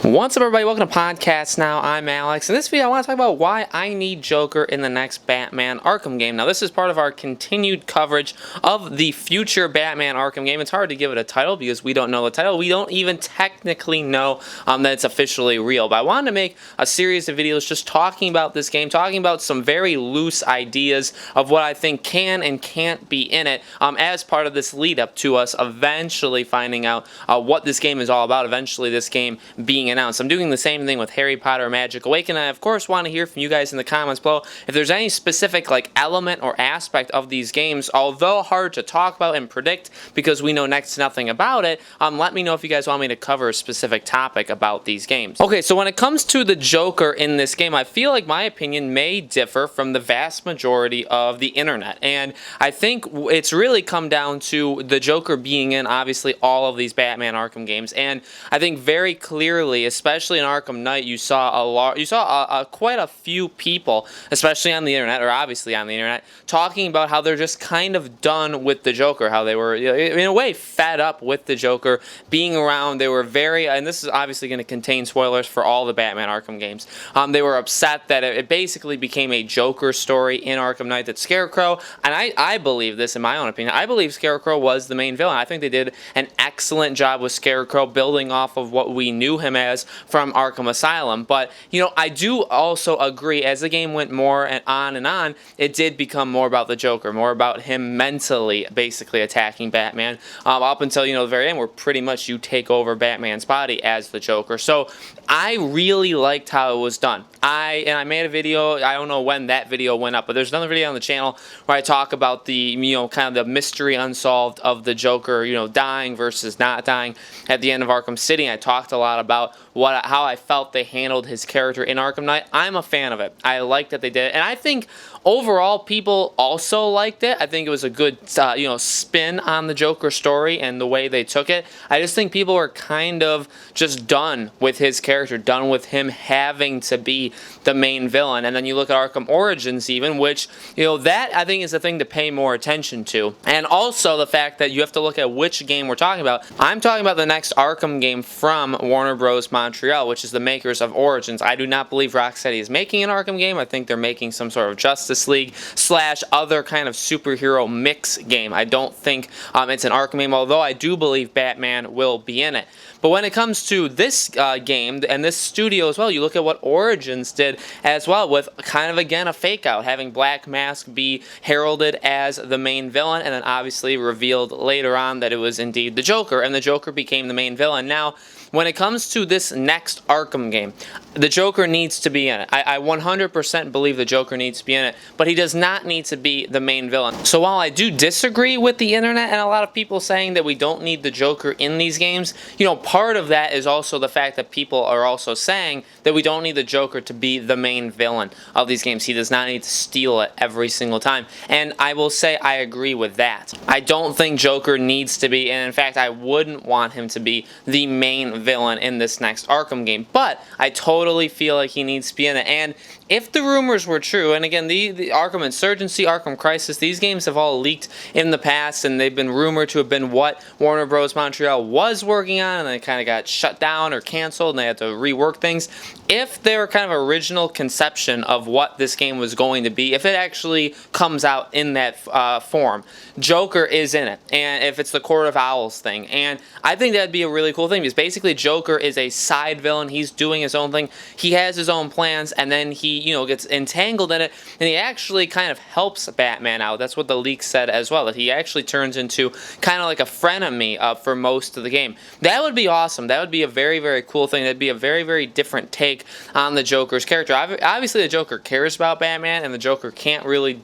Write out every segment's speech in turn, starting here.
What's up, everybody? Welcome to Podcast Now. I'm Alex. In this video, I want to talk about why I need Joker in the next Batman Arkham game. Now, this is part of our continued coverage of the future Batman Arkham game. It's hard to give it a title because we don't know the title. We don't even technically know that it's officially real. But I wanted to make a series of videos just talking about this game, talking about some very loose ideas of what I think can and can't be in it as part of this lead up to us eventually finding out what this game is all about, eventually this game being announced. I'm doing the same thing with Harry Potter Magic Awakening. I, of course, want to hear from you guys in the comments below if there's any specific element or aspect of these games, although hard to talk about and predict because we know next to nothing about it. Let me know if you guys want me to cover a specific topic about these games. Okay, so when it comes to the Joker in this game, I feel like my opinion may differ from the vast majority of the internet, and I think it's really come down to the Joker being in obviously all of these Batman Arkham games, and I think very clearly, especially in Arkham Knight, you saw quite a few people, especially on the internet, or obviously on the internet, talking about how they're just kind of done with the Joker, how they were, in a way, fed up with the Joker being around. They were very, and this is obviously going to contain spoilers for all the Batman Arkham games, they were upset that it basically became a Joker story in Arkham Knight, that Scarecrow, and I believe this in my own opinion, I believe Scarecrow was the main villain. I think they did an excellent job with Scarecrow, building off of what we knew him as from Arkham Asylum. But, I do also agree, as the game went more and on, it did become more about the Joker, more about him mentally basically attacking Batman, up until, the very end, where pretty much you take over Batman's body as the Joker. So I really liked how it was done. I made a video, I don't know when that video went up, but there's another video on the channel where I talk about the, kind of the mystery unsolved of the Joker, dying versus not dying at the end of Arkham City. I talked a lot about how I felt they handled his character in Arkham Knight. I'm a fan of it. I like that they did it, and I think overall people also liked it. I think it was a good, spin on the Joker story and the way they took it. I just think people were kind of just done with his character, done with him having to be the main villain. And then you look at Arkham Origins even, which, that I think is the thing to pay more attention to. And also the fact that you have to look at which game we're talking about. I'm talking about the next Arkham game from Warner Bros. Montreal, which is the makers of Origins. I do not believe Rocksteady is making an Arkham game. I think they're making some sort of Justice League / other kind of superhero mix game. I don't think it's an Arkham game, although I do believe Batman will be in it. But when it comes to this game and this studio as well, you look at what Origins did as well, with kind of, again, a fake out, having Black Mask be heralded as the main villain, and then obviously revealed later on that it was indeed the Joker, and the Joker became the main villain. Now, when it comes to this next Arkham game, the Joker needs to be in it. I 100% believe the Joker needs to be in it, but he does not need to be the main villain. So while I do disagree with the internet and a lot of people saying that we don't need the Joker in these games, part of that is also the fact that people are also saying that we don't need the Joker to be the main villain of these games. He does not need to steal it every single time. And I will say I agree with that. I don't think Joker needs to be, and in fact I wouldn't want him to be the main villain in this next Arkham game, but I totally feel like he needs to be in it. And if the rumors were true, and again, the Arkham Insurgency, Arkham Crisis, these games have all leaked in the past, and they've been rumored to have been what Warner Bros. Montreal was working on, and then it kind of got shut down or canceled, and they had to rework things. If their kind of original conception of what this game was going to be, if it actually comes out in that form, Joker is in it, and if it's the Court of Owls thing, and I think that'd be a really cool thing, because basically Joker is a side villain. He's doing his own thing. He has his own plans, and then he, gets entangled in it, and he actually kind of helps Batman out. That's what the leak said as well, that he actually turns into kind of like a frenemy for most of the game. That would be awesome. That would be a very, very cool thing. That'd be a very, very different take on the Joker's character. Obviously, the Joker cares about Batman, and the Joker can't really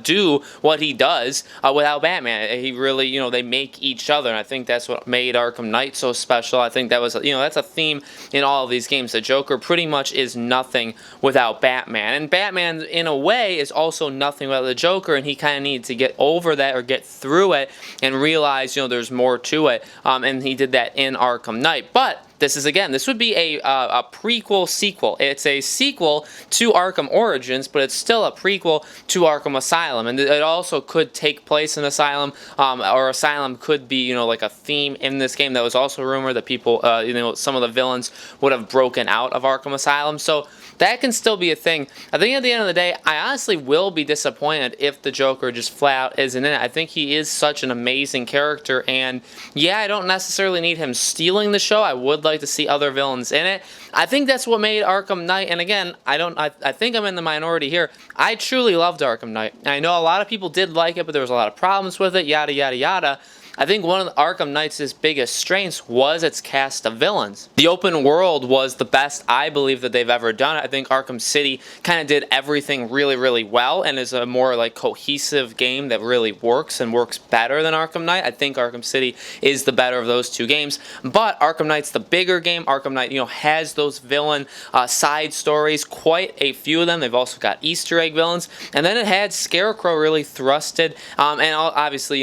do what he does without Batman. He really, they make each other, and I think that's what made Arkham Knight so special. I think that was, that's a theme in all of these games. The Joker pretty much is nothing without Batman, and Batman, in a way, is also nothing without the Joker, and he kind of needs to get over that or get through it and realize, there's more to it, and he did that in Arkham Knight. But this would be a prequel sequel. It's a sequel to Arkham Origins, but it's still a prequel to Arkham Asylum, and it also could take place in Asylum, or Asylum could be, like a theme in this game. That was also rumored that people, some of the villains would have broken out of Arkham Asylum, so that can still be a thing. I think at the end of the day, I honestly will be disappointed if the Joker just flat out isn't in it. I think he is such an amazing character, and yeah, I don't necessarily need him stealing the show. I would like to see other villains in it. I think that's what made Arkham Knight, and again, I think I'm in the minority here. I truly loved Arkham Knight. I know a lot of people did like it, but there was a lot of problems with it, yada, yada, yada. I think one of the Arkham Knight's biggest strengths was its cast of villains. The open world was the best, I believe, that they've ever done. I think Arkham City kind of did everything really, really well and is a more cohesive game that really works and works better than Arkham Knight. I think Arkham City is the better of those two games, but Arkham Knight's the bigger game. Arkham Knight, has those villain side stories, quite a few of them. They've also got Easter egg villains, and then it had Scarecrow really thrusted, and obviously,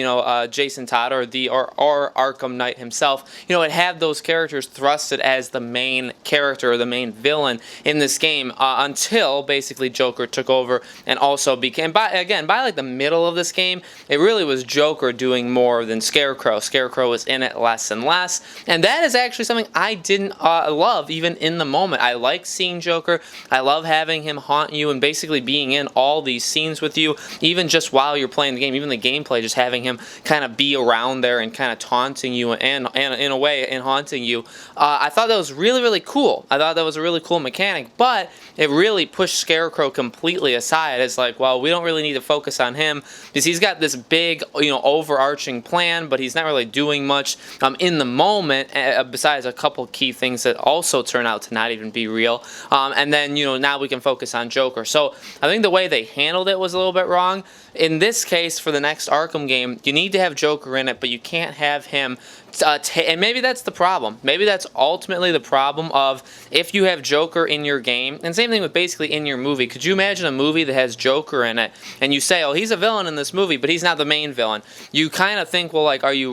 Jason Todd or Arkham Knight himself, it had those characters thrusted as the main character or the main villain in this game until basically Joker took over and also became, by the middle of this game, it really was Joker doing more than Scarecrow. Scarecrow was in it less and less, and that is actually something I didn't love even in the moment. I like seeing Joker. I love having him haunt you and basically being in all these scenes with you, even just while you're playing the game, even the gameplay, just having him kind of be around there and kind of taunting you and in a way and haunting you. I thought that was really, really cool. I thought that was a really cool mechanic, but it really pushed Scarecrow completely aside. It's like, well, we don't really need to focus on him because he's got this big, overarching plan, but he's not really doing much in the moment, besides a couple key things that also turn out to not even be real. And then, now we can focus on Joker. So I think the way they handled it was a little bit wrong. In this case, for the next Arkham game, you need to have Joker in it, but you can't have him and maybe that's the problem. Maybe that's ultimately the problem of if you have Joker in your game, and same thing with basically in your movie. Could you imagine a movie that has Joker in it, and you say, oh, he's a villain in this movie, but he's not the main villain? You kind of think, well, are you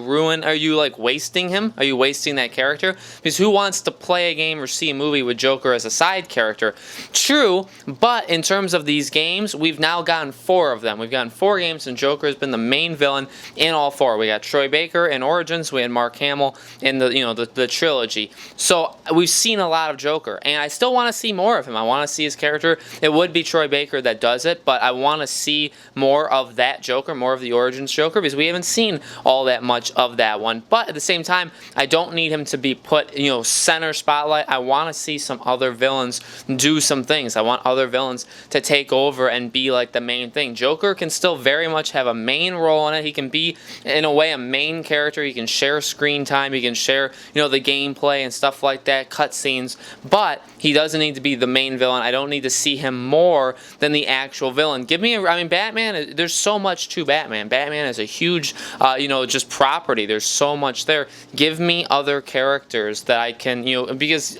wasting him? Are you wasting that character? Because who wants to play a game or see a movie with Joker as a side character? True, but in terms of these games, we've now gotten 4 of them. We've gotten 4 games, and Joker has been the main villain in all 4. We got Troy Baker in Origins, we had Mark Hamill in the trilogy. So we've seen a lot of Joker, and I still want to see more of him. I want to see his character. It would be Troy Baker that does it, but I want to see more of that Joker, more of the Origins Joker, because we haven't seen all that much of that one. But at the same time, I don't need him to be put, center spotlight. I want to see some other villains do some things. I want other villains to take over and be like the main thing. Joker can still very much have a main role in it. He can be, in a way, a main character. He can share screen time. He can share, the gameplay and stuff like that, cutscenes. But he doesn't need to be the main villain. I don't need to see him more than the actual villain. Give me, Batman, there's so much to Batman. Batman is a huge, just property. There's so much there. Give me other characters that I can, because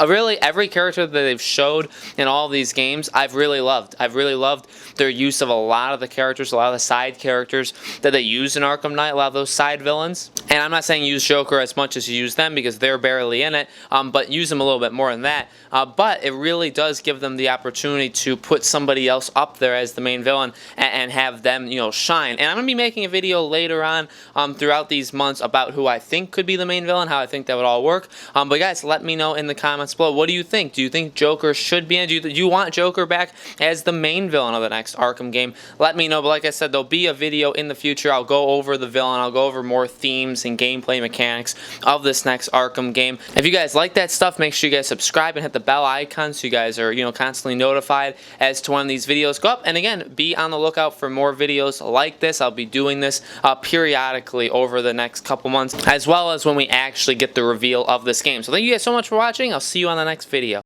really every character that they've showed in all these games, I've really loved. I've really loved their use of a lot of the characters, a lot of the side characters that they use in Arkham Knight, a lot of those side villains. And I'm not saying use Joker as much as you use them because they're barely in it, but use them a little bit more than that. But it really does give them the opportunity to put somebody else up there as the main villain and have them, shine. And I'm going to be making a video later on throughout these months about who I think could be the main villain, how I think that would all work. But guys, let me know in the comments below. What do you think? Do you think Joker should be in? Do you want Joker back as the main villain of the next Arkham game? Let me know. But like I said, there'll be a video in the future. I'll go over the villain. I'll go over more themes and gameplay mechanics of this next Arkham game. If you guys like that stuff, make sure you guys subscribe and hit the bell icon so you guys are, constantly notified as to when these videos go up. And again, be on the lookout for more videos like this. I'll be doing this periodically over the next couple months, as well as when we actually get the reveal of this game. So thank you guys so much for watching. I'll see you on the next video.